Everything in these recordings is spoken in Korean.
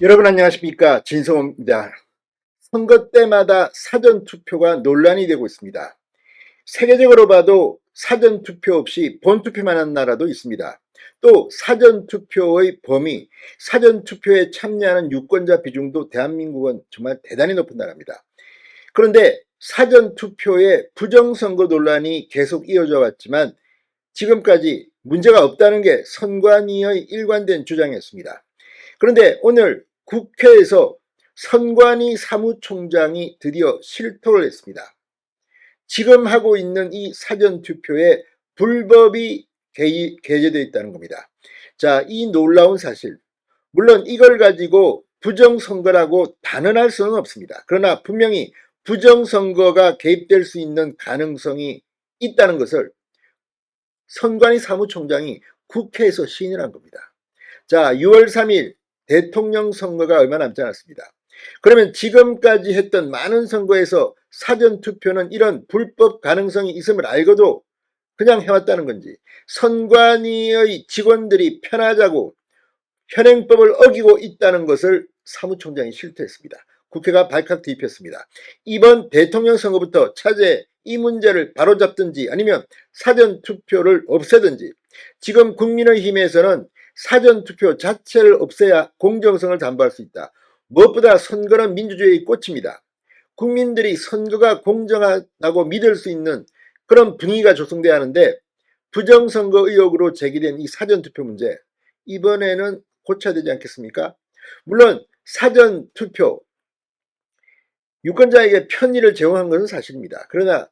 여러분 안녕하십니까, 진성호입니다. 선거 때마다 사전투표가 논란이 되고 있습니다. 세계적으로 봐도 사전투표 없이 본투표만 한 나라도 있습니다. 또 사전투표의 범위, 사전투표에 참여하는 유권자 비중도 대한민국은 정말 대단히 높은 나라입니다. 그런데 사전투표의 부정선거 논란이 계속 이어져 왔지만 지금까지 문제가 없다는 게 선관위의 일관된 주장이었습니다. 그런데 오늘 국회에서 선관위 사무총장이 드디어 실토를 했습니다. 지금 하고 있는 이 사전투표에 불법이 게재되어 있다는 겁니다. 자, 이 놀라운 사실, 물론 이걸 가지고 부정선거라고 단언할 수는 없습니다. 그러나 분명히 부정선거가 개입될 수 있는 가능성이 있다는 것을 선관위 사무총장이 국회에서 시인을 한 겁니다. 자, 6월 3일 대통령 선거가 얼마 남지 않았습니다. 그러면 지금까지 했던 많은 선거에서 사전투표는 이런 불법 가능성이 있음을 알고도 그냥 해왔다는 건지, 선관위의 직원들이 편하자고 현행법을 어기고 있다는 것을 사무총장이 실토했습니다. 국회가 발칵 뒤집혔습니다. 이번 대통령 선거부터 차제 이 문제를 바로잡든지 아니면 사전투표를 없애든지, 지금 국민의힘에서는 사전투표 자체를 없애야 공정성을 담보할 수 있다. 무엇보다 선거는 민주주의의 꽃입니다. 국민들이 선거가 공정하다고 믿을 수 있는 그런 분위기가 조성돼야 하는데, 부정선거 의혹으로 제기된 이 사전투표 문제, 이번에는 고쳐야 되지 않겠습니까? 물론 사전투표, 유권자에게 편의를 제공한 것은 사실입니다. 그러나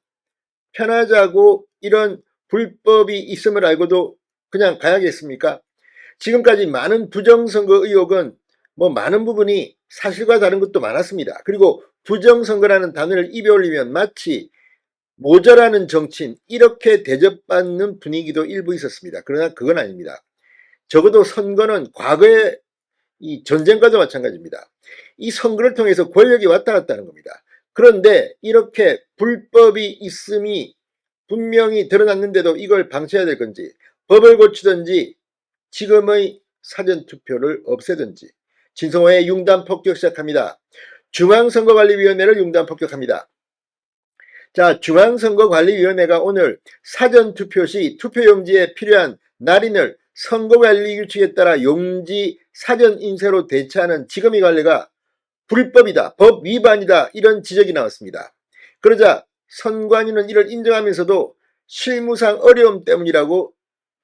편하자고 이런 불법이 있음을 알고도 그냥 가야겠습니까? 지금까지 많은 부정선거 의혹은 많은 부분이 사실과 다른 것도 많았습니다. 그리고 부정선거라는 단어를 입에 올리면 마치 모자라는 정치인, 이렇게 대접받는 분위기도 일부 있었습니다. 그러나 그건 아닙니다. 적어도 선거는 과거의 이 전쟁과도 마찬가지입니다. 이 선거를 통해서 권력이 왔다 갔다 하는 겁니다. 그런데 이렇게 불법이 있음이 분명히 드러났는데도 이걸 방치해야 될 건지, 법을 고치든지 지금의 사전투표를 없애든지. 진성호의 융단 폭격 시작합니다. 중앙선거관리위원회를 융단 폭격합니다. 자, 중앙선거관리위원회가 오늘 사전투표 시 투표용지에 필요한 날인을 선거관리규칙에 따라 용지 사전인쇄로 대체하는 지금의 관리가 불법이다, 법 위반이다, 이런 지적이 나왔습니다. 그러자 선관위는 이를 인정하면서도 실무상 어려움 때문이라고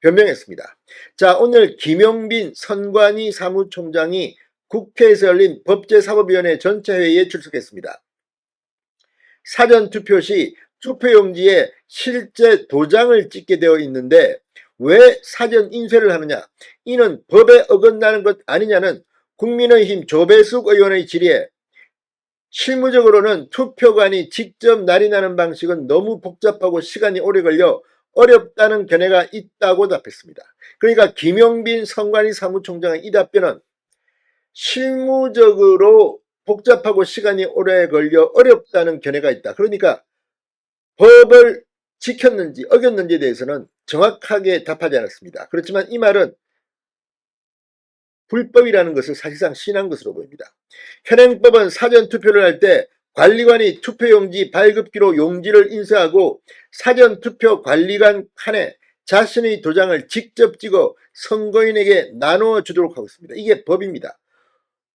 변명했습니다. 자, 오늘 김용빈 선관위 사무총장이 국회에서 열린 법제사법위원회 전체회의에 출석했습니다. 사전투표 시 투표용지에 실제 도장을 찍게 되어 있는데 왜 사전 인쇄를 하느냐, 이는 법에 어긋나는 것 아니냐는 국민의힘 조배숙 의원의 질의에 실무적으로는 투표관이 직접 날인하는 방식은 너무 복잡하고 시간이 오래 걸려 어렵다는 견해가 있다고 답했습니다. 그러니까 김용빈 선관위 사무총장의 이 답변은 실무적으로 복잡하고 시간이 오래 걸려 어렵다는 견해가 있다. 그러니까 법을 지켰는지 어겼는지에 대해서는 정확하게 답하지 않았습니다. 그렇지만 이 말은 불법이라는 것을 사실상 시인한 것으로 보입니다. 현행법은 사전투표를 할 때 관리관이 투표용지 발급기로 용지를 인쇄하고 사전투표 관리관 칸에 자신의 도장을 직접 찍어 선거인에게 나누어 주도록 하고 있습니다. 이게 법입니다.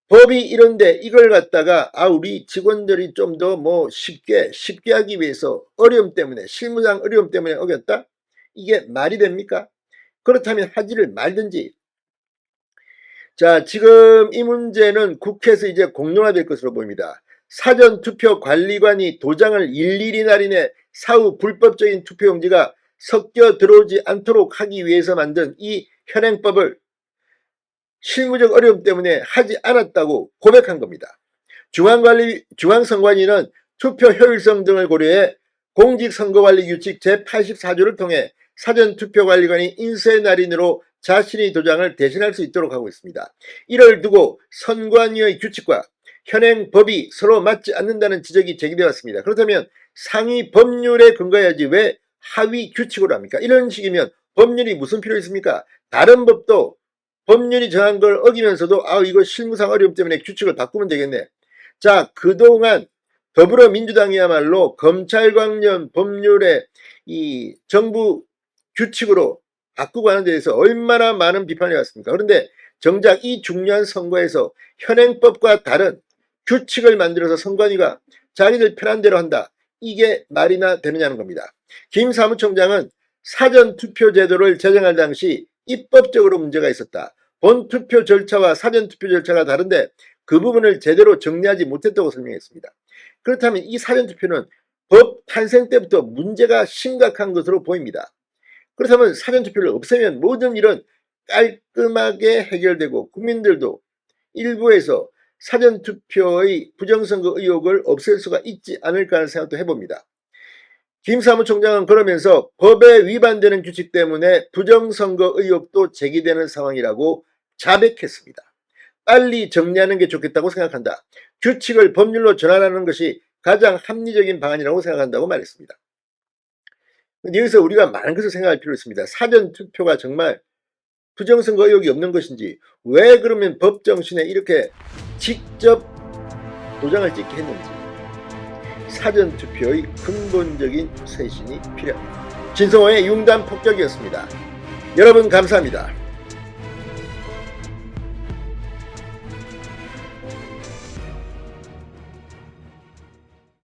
법이 이런데 이걸 갖다가 우리 직원들이 좀 더 쉽게 하기 위해서 어려움 때문에, 실무상 어려움 때문에 어겼다? 이게 말이 됩니까? 그렇다면 하지를 말든지. 자, 지금 이 문제는 국회에서 이제 공론화될 것으로 보입니다. 사전투표 관리관이 도장을 일일이 날인해 사후 불법적인 투표용지가 섞여 들어오지 않도록 하기 위해서 만든 이 현행법을 실무적 어려움 때문에 하지 않았다고 고백한 겁니다. 중앙선관위는 투표 효율성 등을 고려해 공직선거관리규칙 제84조를 통해 사전투표관리관이 인쇄 날인으로 자신의 도장을 대신할 수 있도록 하고 있습니다. 이를 두고 선관위의 규칙과 현행 법이 서로 맞지 않는다는 지적이 제기되었습니다. 그렇다면 상위 법률에 근거해야지 왜 하위 규칙으로 합니까? 이런 식이면 법률이 무슨 필요 있습니까? 다른 법도 법률이 정한 걸 어기면서도 이거 실무상 어려움 때문에 규칙을 바꾸면 되겠네. 자, 그동안 더불어민주당이야말로 검찰 관련 법률의 이 정부 규칙으로 바꾸고 하는 데 대해서 얼마나 많은 비판이 왔습니까? 그런데 정작 이 중요한 선거에서 현행법과 다른 규칙을 만들어서 선관위가 자기들 편한 대로 한다. 이게 말이나 되느냐는 겁니다. 김 사무총장은 사전투표 제도를 제정할 당시 입법적으로 문제가 있었다. 본투표 절차와 사전투표 절차가 다른데 그 부분을 제대로 정리하지 못했다고 설명했습니다. 그렇다면 이 사전투표는 법 탄생 때부터 문제가 심각한 것으로 보입니다. 그렇다면 사전투표를 없애면 모든 일은 깔끔하게 해결되고 국민들도 일부에서 사전투표의 부정선거 의혹을 없앨 수가 있지 않을까 하는 생각도 해봅니다. 김 사무총장은 그러면서 법에 위반되는 규칙 때문에 부정선거 의혹도 제기되는 상황이라고 자백했습니다. 빨리 정리하는 게 좋겠다고 생각한다. 규칙을 법률로 전환하는 것이 가장 합리적인 방안이라고 생각한다고 말했습니다. 여기서 우리가 많은 것을 생각할 필요가 있습니다. 사전투표가 정말 부정선거 의혹이 없는 것인지, 왜 그러면 법 정신에 이렇게 직접 도장을 찍게 했는지, 사전투표의 근본적인 쇄신이 필요합니다. 진성호의 융단 폭격이었습니다. 여러분 감사합니다.